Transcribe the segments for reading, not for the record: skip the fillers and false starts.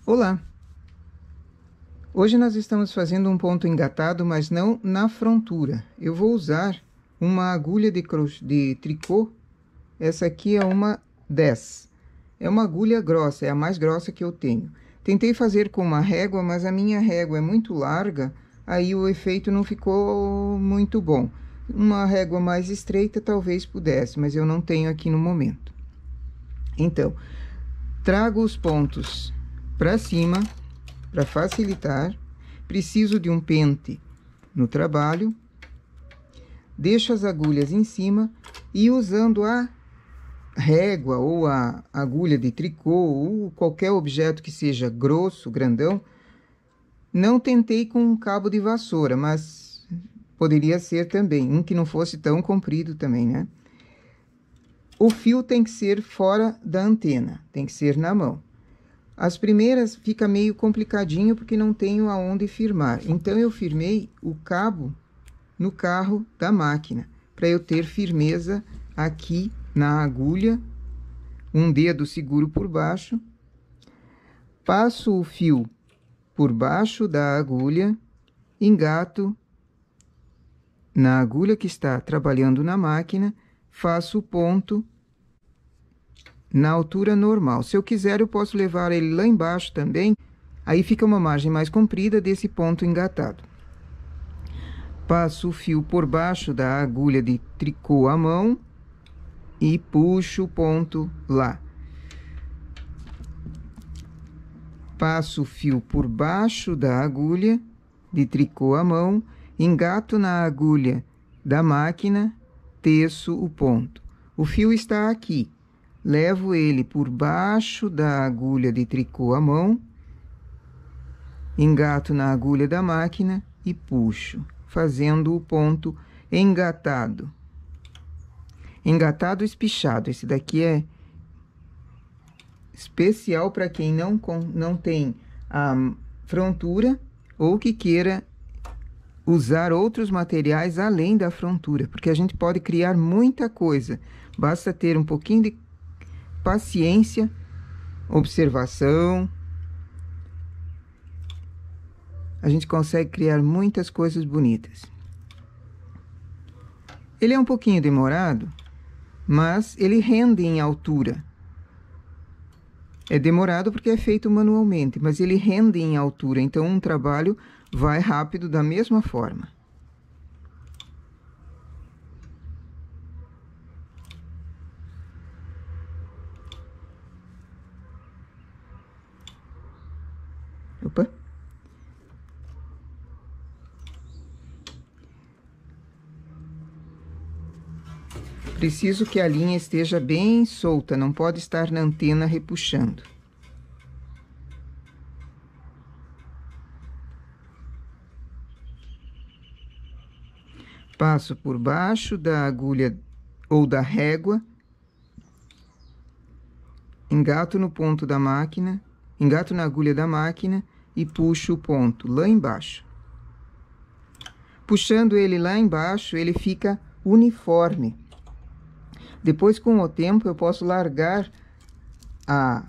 Olá! Hoje nós estamos fazendo um ponto engatado, mas não na frontura. Eu vou usar uma agulha de tricô. Essa aqui é uma 10. É uma agulha grossa, é a mais grossa que eu tenho. Tentei fazer com uma régua, mas a minha régua é muito larga, aí o efeito não ficou muito bom. Uma régua mais estreita talvez pudesse, mas eu não tenho aqui no momento. Então, trago os pontos para cima, para facilitar. Preciso de um pente no trabalho. Deixo as agulhas em cima e usando a régua ou a agulha de tricô ou qualquer objeto que seja grosso, grandão. Não tentei com um cabo de vassoura, mas poderia ser também, um que não fosse tão comprido também, né? O fio tem que ser fora da antena, tem que ser na mão. As primeiras fica meio complicadinho porque não tenho aonde firmar. Então eu firmei o cabo no carro da máquina, para eu ter firmeza aqui na agulha. Um dedo seguro por baixo. Passo o fio por baixo da agulha, engato na agulha que está trabalhando na máquina, faço o ponto na altura normal. Se eu quiser, eu posso levar ele lá embaixo também. Aí fica uma margem mais comprida desse ponto engatado. Passo o fio por baixo da agulha de tricô à mão e puxo o ponto lá. Passo o fio por baixo da agulha de tricô à mão, engato na agulha da máquina, teço o ponto. O fio está aqui. Levo ele por baixo da agulha de tricô à mão, engato na agulha da máquina e puxo, fazendo o ponto engatado. Engatado espichado. Esse daqui é especial para quem não tem a frontura ou que queira usar outros materiais além da frontura, porque a gente pode criar muita coisa. Basta ter um pouquinho de paciência, observação. A gente consegue criar muitas coisas bonitas. Ele é um pouquinho demorado, mas ele rende em altura. É demorado porque é feito manualmente, mas ele rende em altura, então um trabalho vai rápido da mesma forma. Opa! Preciso que a linha esteja bem solta, não pode estar na antena repuxando. Passo por baixo da agulha ou da régua, engato no ponto da máquina, engato na agulha da máquina e puxo o ponto lá embaixo. Puxando ele lá embaixo, ele fica uniforme. Depois, com o tempo, eu posso largar a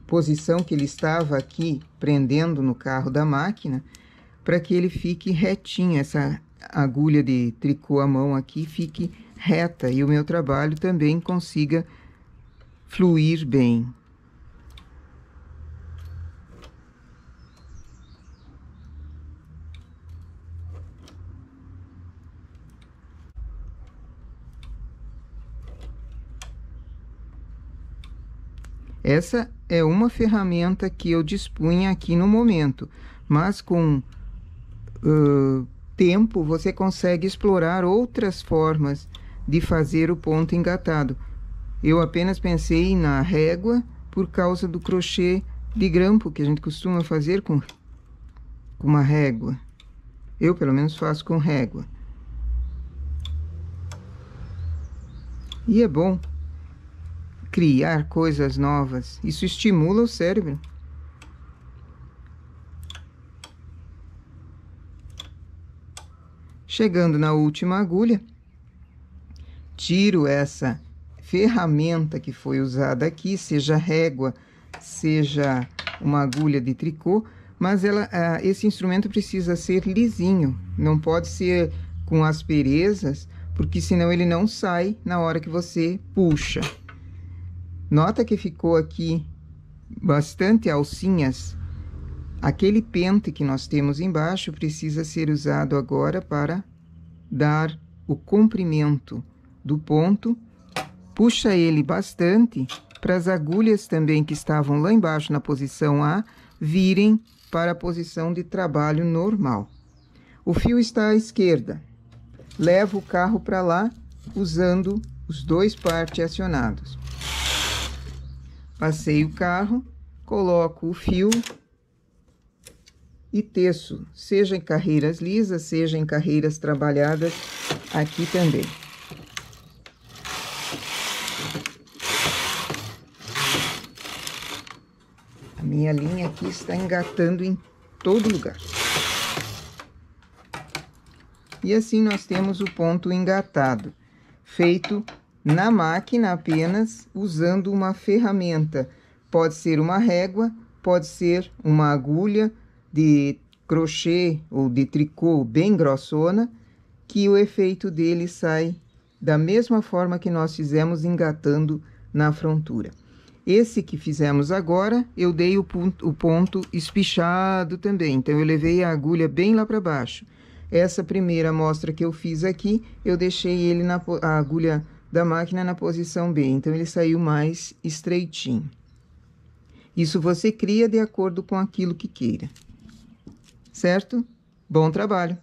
posição que ele estava aqui prendendo no carro da máquina, para que ele fique retinho, essa agulha de tricô à mão aqui fique reta e o meu trabalho também consiga fluir bem. Essa é uma ferramenta que eu dispunha aqui no momento, mas com tempo você consegue explorar outras formas de fazer o ponto engatado. Eu apenas pensei na régua por causa do crochê de grampo que a gente costuma fazer com uma régua. Eu, pelo menos, faço com régua. E é bom criar coisas novas. Isso estimula o cérebro. Chegando na última agulha, tiro essa ferramenta que foi usada aqui, seja régua, seja uma agulha de tricô, mas esse instrumento precisa ser lisinho, não pode ser com asperezas, porque senão ele não sai na hora que você puxa. Nota que ficou aqui bastante alcinhas. Aquele pente que nós temos embaixo precisa ser usado agora para dar o comprimento do ponto. Puxa ele bastante para as agulhas também que estavam lá embaixo na posição A virem para a posição de trabalho normal. O fio está à esquerda. Levo o carro para lá usando os dois partes acionados. Passei o carro, coloco o fio e teço, seja em carreiras lisas, seja em carreiras trabalhadas aqui também. A minha linha aqui está engatando em todo lugar. E assim nós temos o ponto engatado, feito na máquina apenas usando uma ferramenta. Pode ser uma régua, pode ser uma agulha de crochê ou de tricô bem grossona, que o efeito dele sai da mesma forma que nós fizemos engatando na frontura. Esse que fizemos agora, eu dei o ponto espichado também, então eu levei a agulha bem lá para baixo. Essa primeira amostra que eu fiz aqui, eu deixei ele a agulha da máquina na posição B, então ele saiu mais estreitinho. Isso você cria de acordo com aquilo que queira. Certo? Bom trabalho!